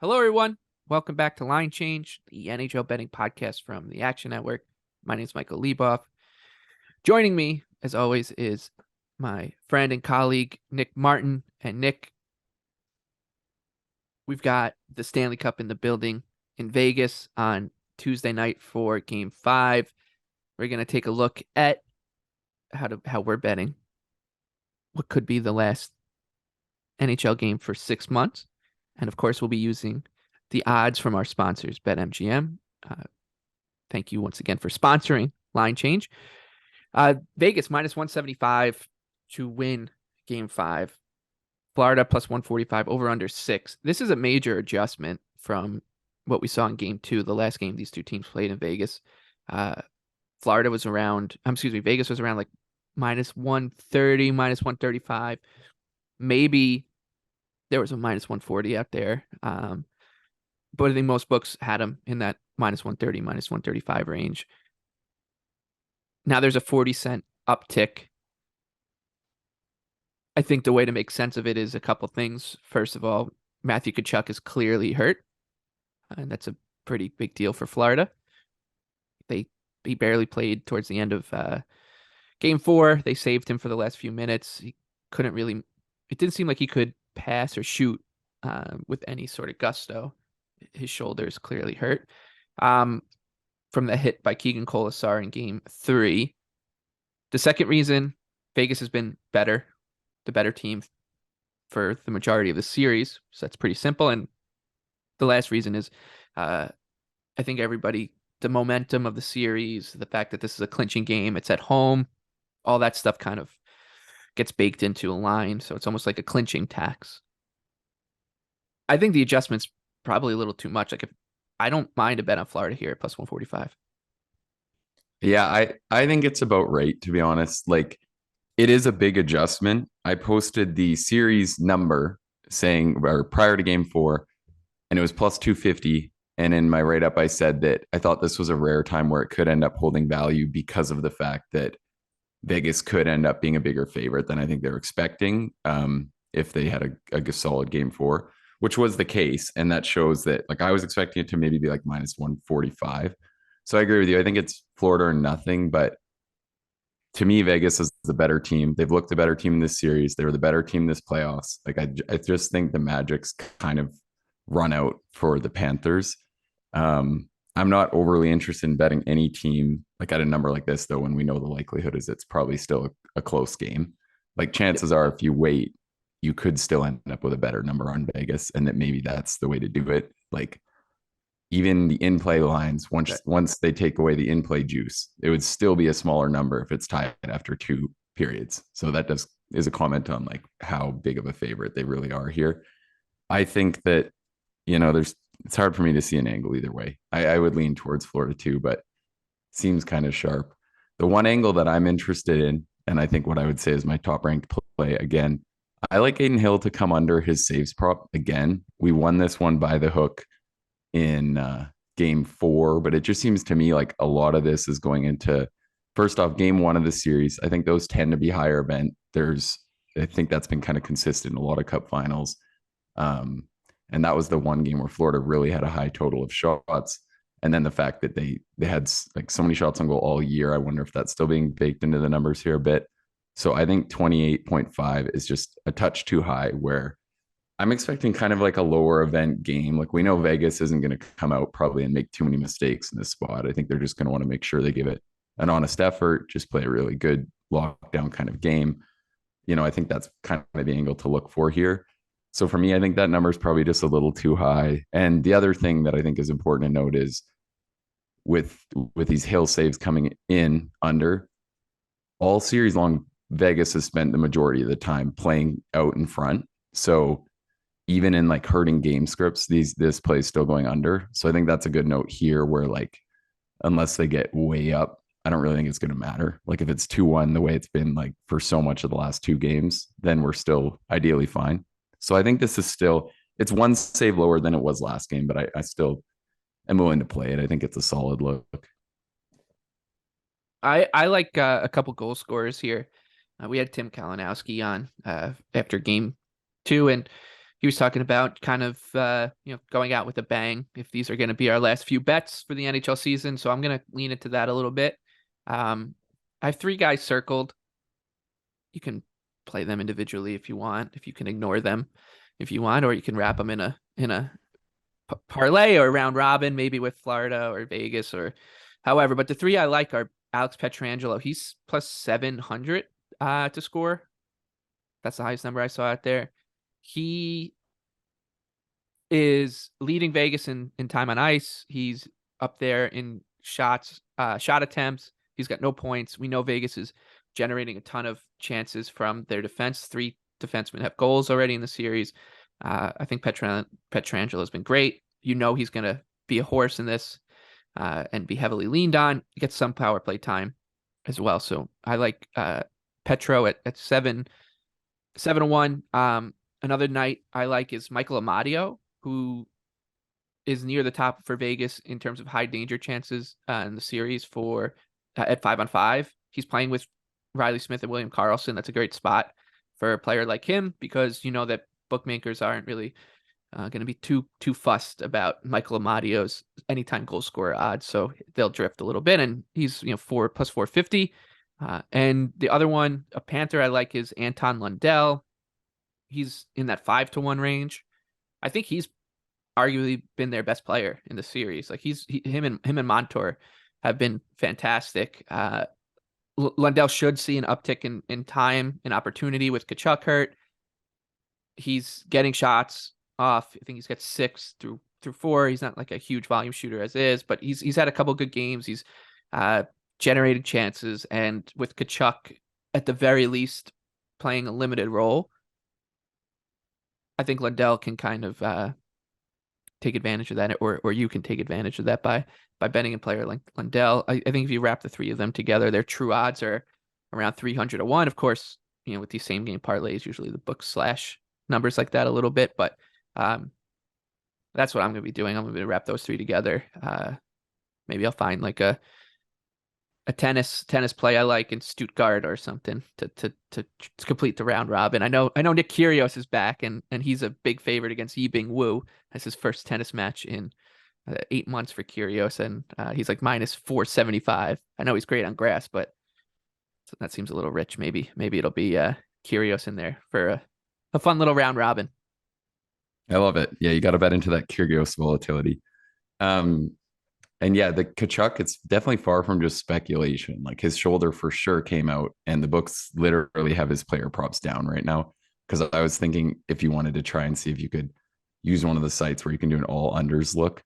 Hello, everyone. Welcome back to Line Change, the NHL betting podcast from the Action Network. My name is Michael Lieboff. Joining me, as always, is my friend and colleague, Nick Martin. And Nick, we've got the Stanley Cup in the building in Vegas on Tuesday night for Game 5. We're going to take a look at how we're betting what could be the last NHL game for 6 months. And of course, we'll be using the odds from our sponsors, BetMGM. Thank you once again for sponsoring Line Change. Vegas minus 175 to win Game 5. Florida plus 145, over under 6. This is a major adjustment from what we saw in Game 2, the last game these two teams played in Vegas. Vegas was around like minus 130, minus 135. Maybe there was a minus 140 out there. But I think most books had them in that minus 130, minus 135 range. Now there's a 40-cent uptick. I think the way to make sense of it is a couple things. First of all, Matthew Tkachuk is clearly hurt, and that's a pretty big deal for Florida. He barely played towards the end of Game 4. They saved him for the last few minutes. It didn't seem like he could pass or shoot with any sort of gusto. His shoulder is clearly hurt from the hit by Keegan Colasar in Game 3. The second reason, Vegas has been the better team for the majority of the series. So that's pretty simple. And the last reason is I think the momentum of the series, the fact that this is a clinching game, it's at home, all that stuff kind of gets baked into a line. So it's almost like a clinching tax. I think the adjustment's probably a little too much. Like, if I don't mind a bet on Florida here at plus 145. Yeah, I think it's about right, to be honest. Like, it is a big adjustment. I posted the series number prior to Game 4, and it was plus 250. And in my write-up, I said that I thought this was a rare time where it could end up holding value because of the fact that Vegas could end up being a bigger favorite than I think they're expecting if they had a solid Game 4, which was the case. And that shows that, like, I was expecting it to maybe be like minus 145. So I agree with you. I think it's Florida or nothing, but to me, Vegas is the better team. They've looked the better team in this series. They were the better team this playoffs. Like, I just think the Magic's kind of run out for the Panthers. I'm not overly interested in betting any team like at a number like this, though, when we know the likelihood is it's probably still a close game. Like, chances are, if you wait, you could still end up with a better number on Vegas, and that maybe that's the way to do it. Like, even the in-play lines, once they take away the in-play juice, it would still be a smaller number if it's tied after 2 periods. So that is a comment on like how big of a favorite they really are here. I think that, it's hard for me to see an angle either way. I would lean towards Florida too, but seems kind of sharp. The one angle that I'm interested in, and I think what I would say is my top ranked play again, I like Aiden Hill to come under his saves prop again. We won this one by the hook in Game 4, but it just seems to me like a lot of this is going into, first off, Game 1 of the series. I think those tend to be higher event. I think that's been kind of consistent in a lot of cup finals. And that was the one game where Florida really had a high total of shots. And then the fact that they had like so many shots on goal all year, I wonder if that's still being baked into the numbers here a bit. So I think 28.5 is just a touch too high, where I'm expecting kind of like a lower event game. Like, we know Vegas isn't going to come out probably and make too many mistakes in this spot. I think they're just going to want to make sure they give it an honest effort, just play a really good lockdown kind of game. I think that's kind of the angle to look for here. So for me, I think that number is probably just a little too high. And the other thing that I think is important to note is with these Hill saves coming in under, all series long, Vegas has spent the majority of the time playing out in front. So even in like hurting game scripts, this play is still going under. So I think that's a good note here, where like, unless they get way up, I don't really think it's going to matter. Like, if it's 2-1 the way it's been like for so much of the last 2 games, then we're still ideally fine. So I think this is still, it's one save lower than it was last game, but I still am willing to play it. I think it's a solid look. I like a couple goal scorers here. We had Tim Kalinowski on after Game 2, and he was talking about kind of going out with a bang if these are going to be our last few bets for the NHL season. So I'm going to lean into that a little bit. I have 3 guys circled. You can play them individually if you want, if you can ignore them if you want, or you can wrap them in a parlay or round robin, maybe with Florida or Vegas or however. But the 3 I like are Alex Pietrangelo. He's plus 700 to score. That's the highest number I saw out there. He is leading Vegas in time on ice. He's up there in shot attempts. He's got no points. We know Vegas is generating a ton of chances from their defense. 3 defensemen have goals already in the series. I think Pietrangelo has been great. You know he's going to be a horse in this and be heavily leaned on. He gets some power play time as well. So I like Petro at 7-1. Another night I like is Michael Amadio, who is near the top for Vegas in terms of high danger chances in the series for at 5-on-5. He's playing with Riley Smith and William Karlsson. That's a great spot for a player like him because you know that bookmakers aren't really going to be too fussed about Michael Amadio's anytime goal scorer odds, so they'll drift a little bit. And he's plus 450. And the other one, a Panther I like, is Anton Lundell. He's in that 5-1 range. I think he's arguably been their best player in the series. Like him and Montour have been fantastic. Lundell should see an uptick in time and opportunity with Tkachuk hurt. He's getting shots off. I think he's got 6 through 4. He's not like a huge volume shooter as is, but he's had a couple good games. He's generated chances, and with Tkachuk at the very least playing a limited role, I think Lundell can kind of take advantage of that, or you can take advantage of that by betting a player like Lundell. I think if you wrap the 3 of them together, their true odds are around 300-1. Of course, with these same game parlays, usually the book slash numbers like that a little bit, but that's what I'm going to be doing. I'm going to wrap those 3 together. Maybe I'll find like a tennis play I like in Stuttgart or something to complete the round robin. I know Nick Kyrgios is back, and he's a big favorite against Yibing Wu. That's his first tennis match in 8 months for Kyrgios, and he's like minus 475. I know he's great on grass, but that seems a little rich. Maybe it'll be Kyrgios in there for a fun little round robin. I love it. Yeah, you got to bet into that Kyrgios volatility. And yeah, the Tkachuk, it's definitely far from just speculation. Like his shoulder for sure came out, and the books literally have his player props down right now. Because I was thinking if you wanted to try and see if you could use one of the sites where you can do an all unders look,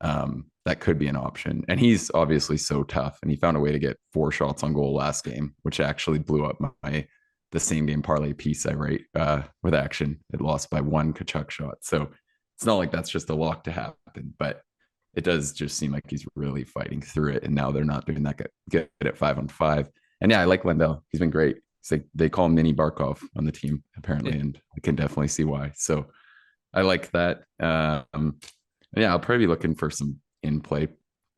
that could be an option. And he's obviously so tough, and he found a way to get 4 shots on goal last game, which actually blew up the same game parlay piece I write with action. It lost by 1 Tkachuk shot, so it's not like that's just a lock to happen, but it does just seem like he's really fighting through it. And now they're not doing that good at 5-on-5. And yeah, I like Lundell. He's been great. It's like they call him Mini Barkov on the team apparently, and I can definitely see why. So I like that. Yeah, I'll probably be looking for some in play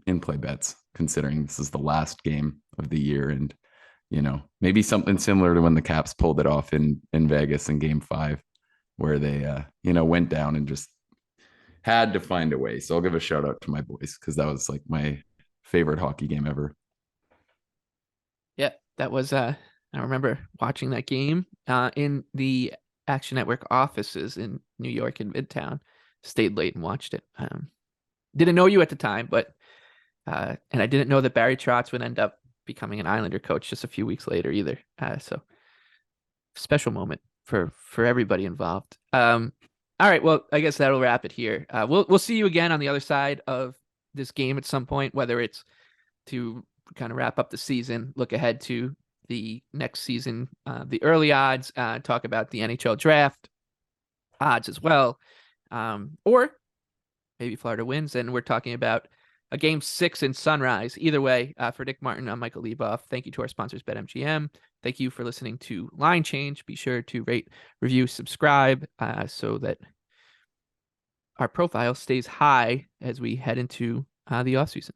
bets, considering this is the last game of the year, and maybe something similar to when the Caps pulled it off in Vegas in Game 5, where they went down and just had to find a way. So I'll give a shout out to my boys because that was like my favorite hockey game ever. Yeah, that was I remember watching that game in the Action Network offices in New York in Midtown. Stayed late and watched it. Didn't know you at the time, but and I didn't know that Barry Trotz would end up becoming an Islander coach just a few weeks later either. So special moment for everybody involved. All right, well, I guess that'll wrap it here. We'll see you again on the other side of this game at some point, whether it's to kind of wrap up the season, look ahead to the next season, the early odds, talk about the NHL draft odds as well, or maybe Florida wins, and we're talking about a Game 6 in Sunrise. Either way, for Nick Martin, I'm Michael Leboff. Thank you to our sponsors, BetMGM. Thank you for listening to Line Change. Be sure to rate, review, subscribe so that our profile stays high as we head into the offseason.